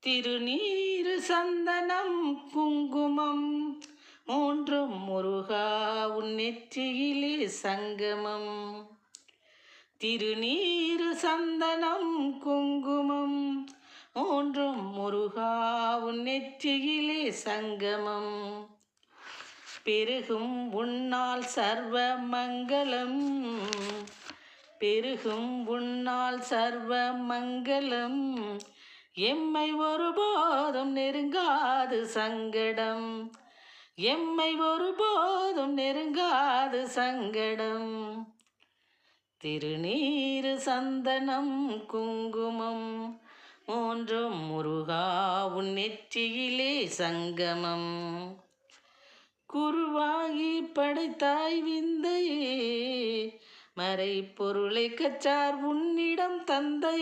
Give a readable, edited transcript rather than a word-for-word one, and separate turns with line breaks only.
திருநீறு சந்தனம் குங்குமம் மூன்றும் முருகா உன் நெற்றியிலே சங்கமம். திருநீறு சந்தனம் குங்குமம் மூன்றும் முருகா உன் நெற்றியிலே சங்கமம். பெருகும் உன்னால் சர்வ மங்களம், பெருகும் உன்னால் சர்வ மங்களம். எம்மை ஒருபோதும் நெருங்காது சங்கடம், எம்மை ஒருபோதும் நெருங்காது சங்கடம். திருநீறு சந்தனம் குங்குமம் மூன்றும் முருகா உன் நெற்றியிலே சங்கமம். குருவாகி படைத்தாய் விந்தையே, மறை பொருளை கற்றார் உன்னிடம் தந்தை.